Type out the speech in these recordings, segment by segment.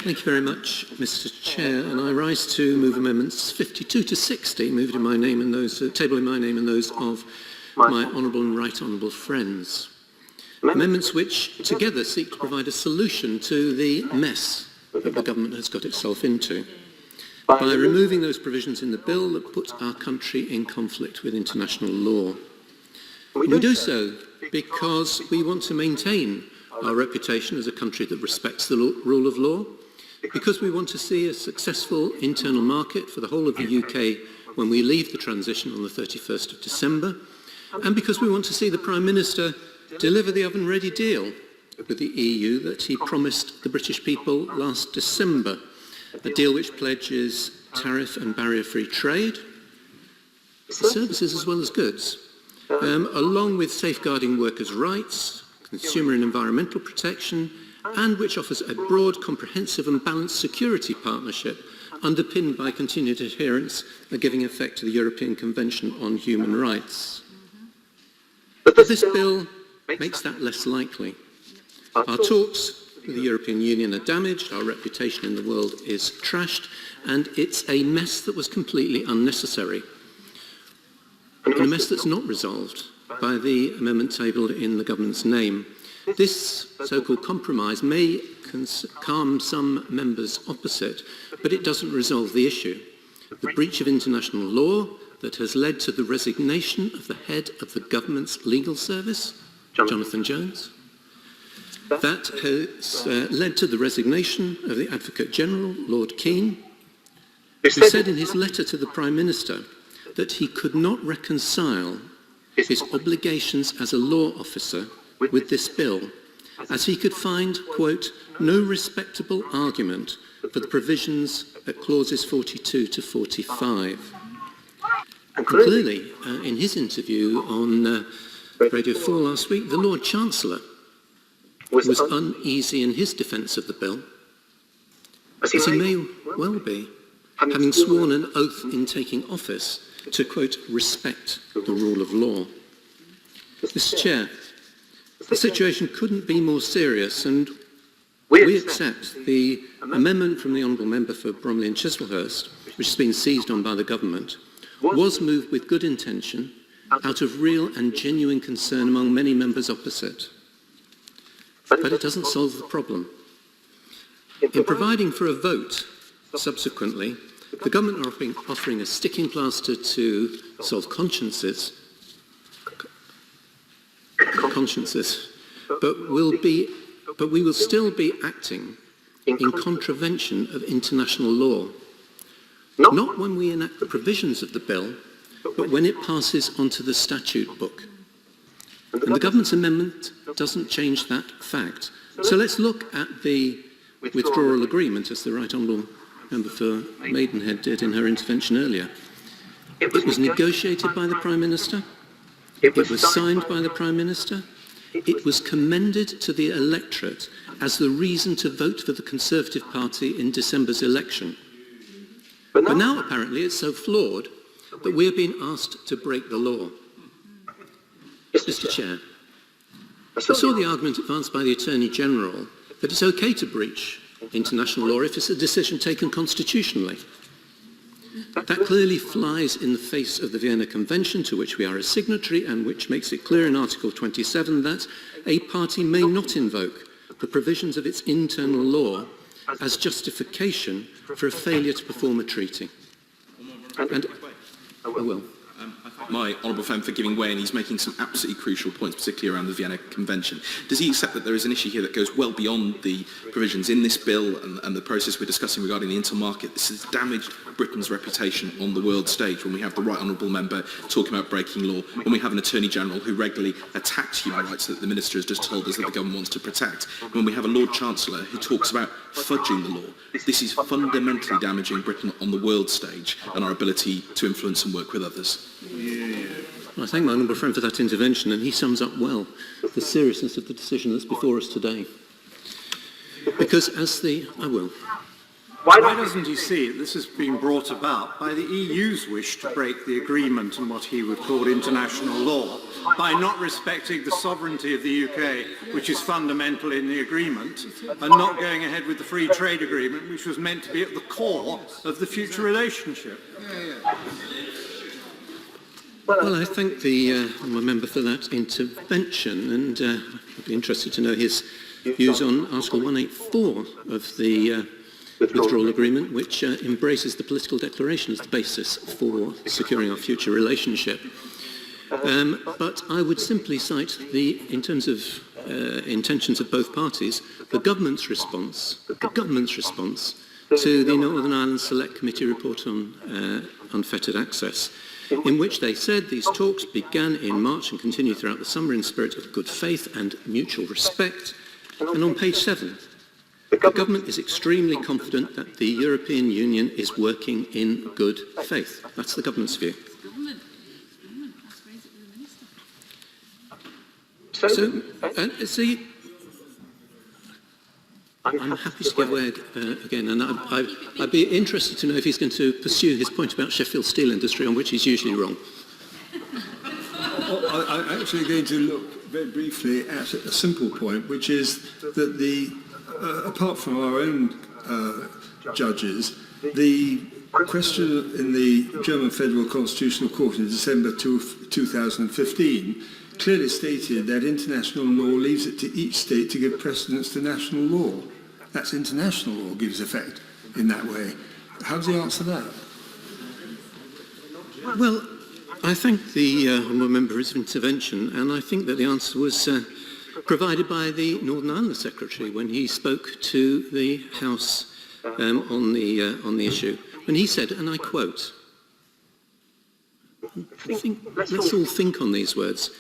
Thank you very much, Mr. Chair, and I rise to move amendments 52 to 60, moved in my name and those, tabled in my name and those of my honourable and right honourable friends. Amendments which together seek to provide a solution to the mess that the government has got itself into by removing those provisions in the bill that put our country in conflict with international law. And we do so because we want to maintain our reputation as a country that respects the rule of law, because we want to see a successful internal market for the whole of the UK when we leave the transition on the 31st of December, and because we want to see the Prime Minister deliver the oven-ready deal with the EU that he promised the British people last December, a deal which pledges tariff and barrier-free trade, services as well as goods, along with safeguarding workers' rights, consumer and environmental protection, and which offers a broad, comprehensive and balanced security partnership underpinned by continued adherence and giving effect to the European Convention on Human Rights. But this bill makes that less likely. Our talks with the European Union are damaged, our reputation in the world is trashed, and it's a mess that was completely unnecessary. And a mess that's not resolved by the amendment tabled in the government's name. This so-called compromise may calm some members opposite, but it doesn't resolve the issue. The breach of international law that has led to the resignation of the head of the government's legal service, Jonathan Jones. That has led to the resignation of the Advocate General, Lord Keane, who said in his letter to the Prime Minister that he could not reconcile his obligations as a law officer with this bill, as he could find, quote, no respectable argument for the provisions at clauses 42 to 45. And clearly, in his interview on Radio 4 last week, the Lord Chancellor was uneasy in his defence of the bill, as he may well be, having sworn an oath in taking office to, quote, respect the rule of law. Mr. Chair, the situation couldn't be more serious, and we accept the amendment from the Honourable Member for Bromley and Chislehurst, which has been seized on by the government, was moved with good intention out of real and genuine concern among many members opposite. But it doesn't solve the problem. In providing for a vote subsequently, the government are offering a sticking plaster to solve consciences, but we will still be acting in contravention of international law. Not when we enact the provisions of the bill, but when it passes onto the statute book. And the government's amendment doesn't change that fact. So let's look at the withdrawal agreement, as the Right Honourable Member for Maidenhead did in her intervention earlier. It was negotiated by the Prime Minister. It was signed by the Prime Minister. It was commended to the electorate as the reason to vote for the Conservative Party in December's election. But now apparently it's so flawed that we're being asked to break the law. Mr. Chair, I saw the argument advanced by the Attorney General that it's okay to breach international law if it's a decision taken constitutionally. That clearly flies in the face of the Vienna Convention, to which we are a signatory, and which makes it clear in Article 27 that a party may not invoke the provisions of its internal law as justification for a failure to perform a treaty. And I will. My honourable friend for giving way, and he's making some absolutely crucial points, particularly around the Vienna Convention. Does he accept that there is an issue here that goes well beyond the provisions in this bill and the process we're discussing regarding the internal market? This has damaged Britain's reputation on the world stage when we have the Right Honourable Member talking about breaking law, when we have an Attorney General who regularly attacks human rights that the Minister has just told us that the government wants to protect, when we have a Lord Chancellor who talks about fudging the law. This is fundamentally damaging Britain on the world stage and our ability to influence and work with others. Well, I thank my honourable friend for that intervention, and he sums up well the seriousness of the decision that's before us today. Because as the Why doesn't he see this has been brought about by the EU's wish to break the agreement and what he would call international law by not respecting the sovereignty of the UK, which is fundamental in the agreement, and not going ahead with the free trade agreement, which was meant to be at the core of the future relationship? Well, I thank the member for that intervention, and I'd be interested to know his views on Article 184 of the withdrawal agreement, which embraces the political declaration as the basis for securing our future relationship. But I would simply cite in terms of intentions of both parties, the government's response to the Northern Ireland Select Committee report on unfettered access, in which they said these talks began in March and continue throughout the summer in spirit of good faith and mutual respect. And on page 7, the government is extremely confident that the European Union is working in good faith. That's the government's view. So, see, I'm happy to go ahead again, and I'd be interested to know if he's going to pursue his point about Sheffield steel industry, on which he's usually wrong. Well, I'm actually going to look very briefly at a simple point, which is that apart from our own judges, the question in the German Federal Constitutional Court in December 2015 clearly stated that international law leaves it to each state to give precedence to national law. That's international law gives effect in that way. How does he answer that? Well, I thank the honourable member for his intervention, and I think that the answer was provided by the Northern Ireland Secretary when he spoke to the House on the issue. When he said, and I quote, let's all think on these words,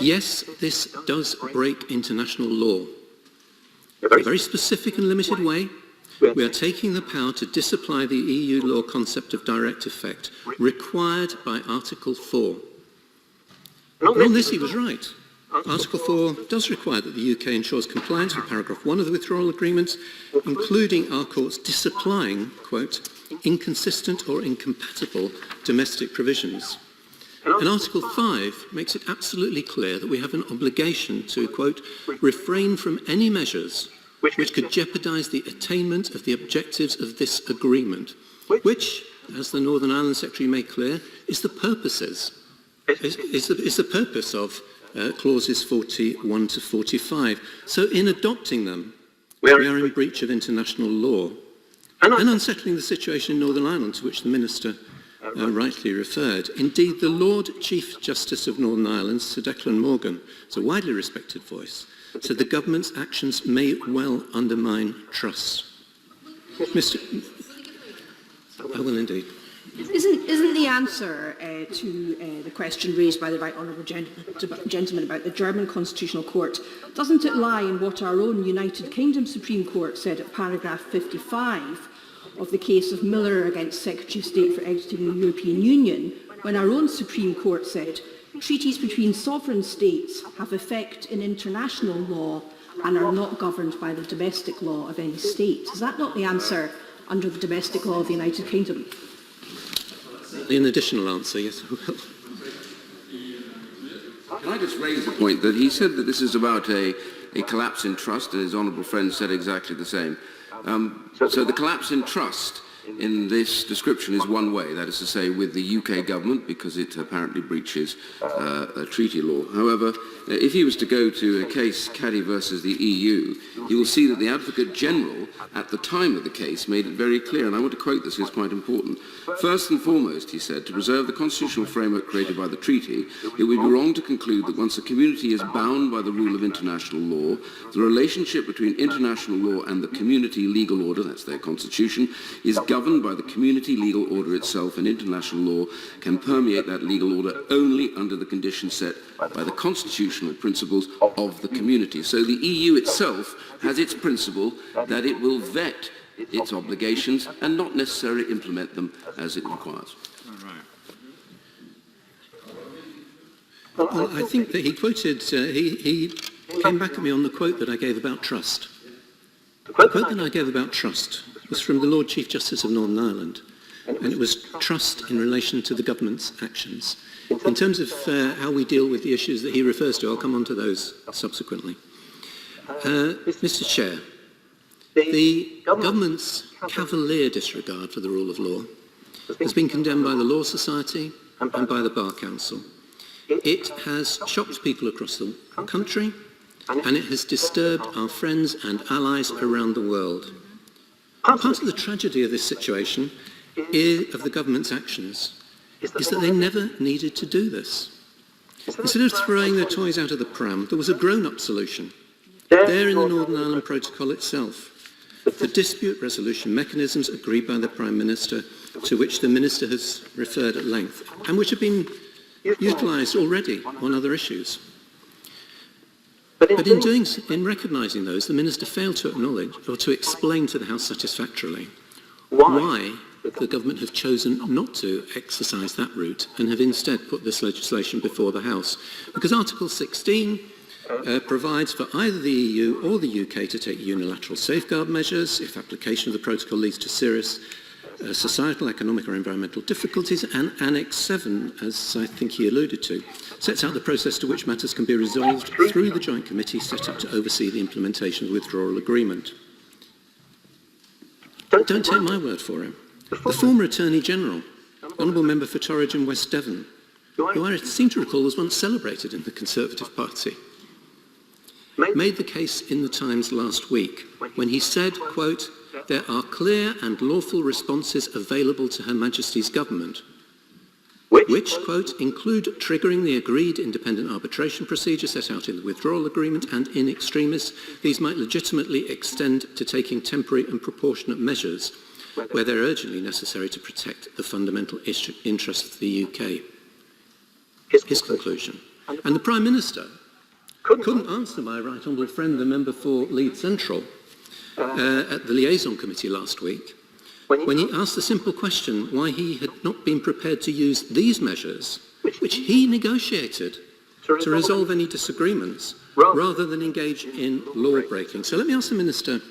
"Yes, this does break international law. In a very specific and limited way, we are taking the power to disapply the EU law concept of direct effect, required by Article 4. And on this he was right. Article 4 does require that the UK ensures compliance with paragraph 1 of the withdrawal agreement, including our courts disapplying, quote, inconsistent or incompatible domestic provisions. And Article 5 makes it absolutely clear that we have an obligation to, quote, refrain from any measures which could jeopardise the attainment of the objectives of this agreement, which, as the Northern Ireland Secretary made clear, is the purpose of clauses 41 to 45. So in adopting them, we are in breach of international law and unsettling the situation in Northern Ireland, to which the Minister rightly referred. Indeed, the Lord Chief Justice of Northern Ireland, Sir Declan Morgan, is a widely respected voice, said the government's actions may well undermine trust. I will indeed. Isn't the answer to the question raised by the right honourable gentleman about the German Constitutional Court, doesn't it lie in what our own United Kingdom Supreme Court said at paragraph 55 of the case of Miller against Secretary of State for exiting the European Union, when our own Supreme Court said treaties between sovereign states have effect in international law and are not governed by the domestic law of any state? Is that not the answer under the domestic law of the United Kingdom? An additional answer, yes, I will. Can I just raise the point that he said that this is about a collapse in trust, and his honourable friend said exactly the same. So the collapse in trust in this description is one way, that is to say with the UK government, because it apparently breaches a treaty law. However, if he was to go to a case, Caddy versus the EU, he will see that the Advocate General at the time of the case made it very clear, and I want to quote this, it's quite important. First and foremost, he said, to preserve the constitutional framework created by the treaty, it would be wrong to conclude that once a community is bound by the rule of international law, the relationship between international law and the community legal order, that's their constitution, is governed by the community legal order itself, and international law can permeate that legal order only under the conditions set by the constitutional principles of the community. So the EU itself has its principle that it will vet its obligations and not necessarily implement them as it requires. Well, I think that he quoted, he came back at me on the quote that I gave about trust. The quote that I gave about trust was from the Lord Chief Justice of Northern Ireland, and it was trust in relation to the government's actions. In terms of how we deal with the issues that he refers to, I'll come on to those subsequently. Mr. Chair, the government's cavalier disregard for the rule of law has been condemned by the Law Society and by the Bar Council. It has shocked people across the country, and it has disturbed our friends and allies around the world. Part of the tragedy of this situation, of the government's actions, is that they never needed to do this. Instead of throwing their toys out of the pram, there was a grown-up solution, there in the Northern Ireland Protocol itself. The dispute resolution mechanisms agreed by the Prime Minister, to which the Minister has referred at length, and which have been utilised already on other issues. But in recognising those, the Minister failed to acknowledge or to explain to the House satisfactorily why the government have chosen not to exercise that route and have instead put this legislation before the House. Because Article 16 provides for either the EU or the UK to take unilateral safeguard measures if application of the protocol leads to serious societal, economic or environmental difficulties, and Annex 7, as I think he alluded to, sets out the process to which matters can be resolved through the joint committee set up to oversee the implementation of the withdrawal agreement. Don't take my word for him. The former Attorney General, Honourable Member for Torridge and West Devon, who I seem to recall was once celebrated in the Conservative Party, made the case in the Times last week when he said, quote, "There are clear and lawful responses available to Her Majesty's government, which, quote, include triggering the agreed independent arbitration procedure set out in the withdrawal agreement, and in extremis, these might legitimately extend to taking temporary and proportionate measures where they're urgently necessary to protect the fundamental interests of the UK." His conclusion. And the Prime Minister couldn't answer my right honourable friend, the member for Leeds Central, at the liaison committee last week, when he asked the simple question why he had not been prepared to use these measures, which he negotiated, to resolve any disagreements, rather than engage in law breaking. So let me ask the Minister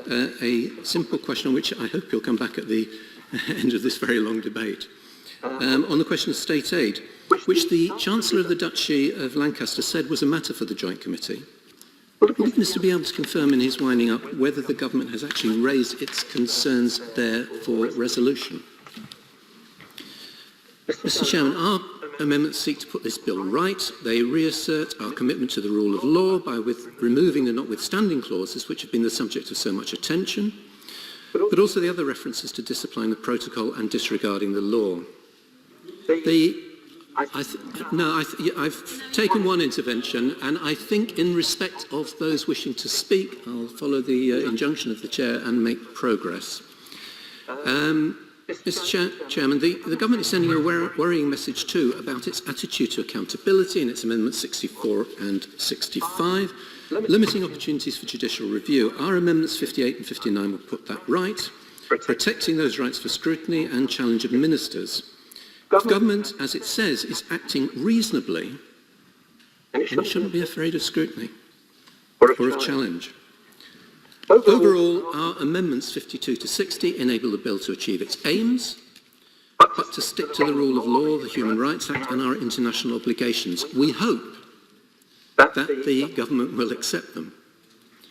a simple question on which I hope he'll come back at the end of this very long debate. On the question of state aid, which the Chancellor of the Duchy of Lancaster said was a matter for the Joint Committee. Would the Minister be able to confirm in his winding up whether the government has actually raised its concerns there for resolution? Mr. Chairman, our amendments seek to put this bill right. They reassert our commitment to the rule of law by removing the notwithstanding clauses which have been the subject of so much attention, but also the other references to disapplying the protocol and disregarding the law. I've taken one intervention, and I think in respect of those wishing to speak, I'll follow the injunction of the Chair and make progress. Mr. Chairman, the government is sending a worrying message too about its attitude to accountability in its Amendments 64 and 65, limiting opportunities for judicial review. Our Amendments 58 and 59 will put that right, protecting those rights for scrutiny and challenge of ministers. The government, as it says, is acting reasonably, and it shouldn't be afraid of scrutiny or of challenge. Overall, our amendments 52 to 60 enable the bill to achieve its aims, but to stick to the rule of law, the Human Rights Act and our international obligations. We hope that the government will accept them.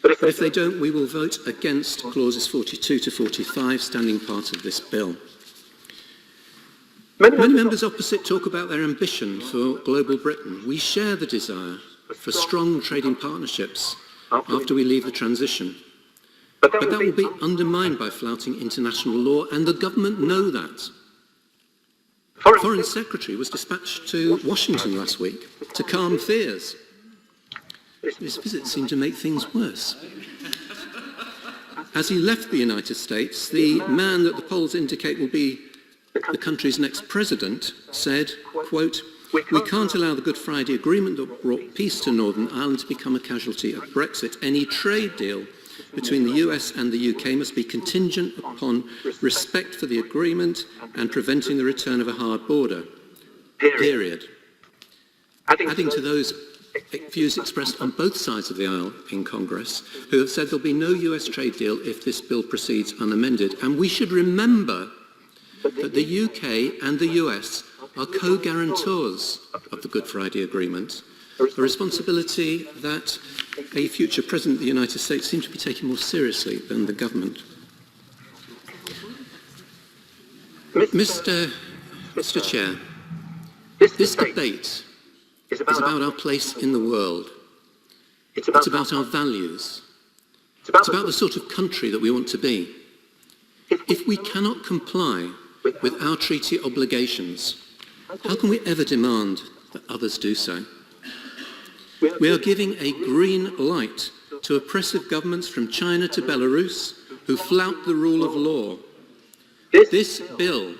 But if they don't, we will vote against clauses 42 to 45, standing part of this bill. Many members opposite talk about their ambition for global Britain. We share the desire for strong trading partnerships after we leave the transition. But that will be undermined by flouting international law, and the government know that. The Foreign Secretary was dispatched to Washington last week to calm fears. His visit seemed to make things worse. As he left the United States, the man that the polls indicate will be the country's next president said, quote, "We can't allow the Good Friday Agreement that brought peace to Northern Ireland to become a casualty of Brexit. Any trade deal between the US and the UK must be contingent upon respect for the agreement and preventing the return of a hard border. Period." Adding to those views expressed on both sides of the aisle in Congress, who have said there'll be no US trade deal if this bill proceeds unamended. And we should remember that the UK and the US are co-guarantors of the Good Friday Agreement, a responsibility that a future President of the United States seems to be taking more seriously than the government. Mr. Chair, this debate is about our place in the world. It's about our values. It's about the sort of country that we want to be. If we cannot comply with our treaty obligations, how can we ever demand that others do so? We are giving a green light to oppressive governments from China to Belarus who flout the rule of law. This bill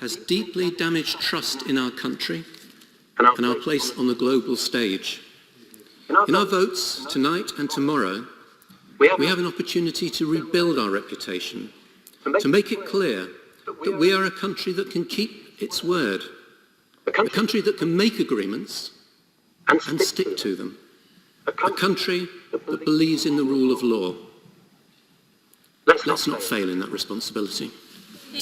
has deeply damaged trust in our country and our place on the global stage. In our votes tonight and tomorrow, we have an opportunity to rebuild our reputation, to make it clear that we are a country that can keep its word, a country that can make agreements and stick to them, a country that believes in the rule of law. Let's not fail in that responsibility.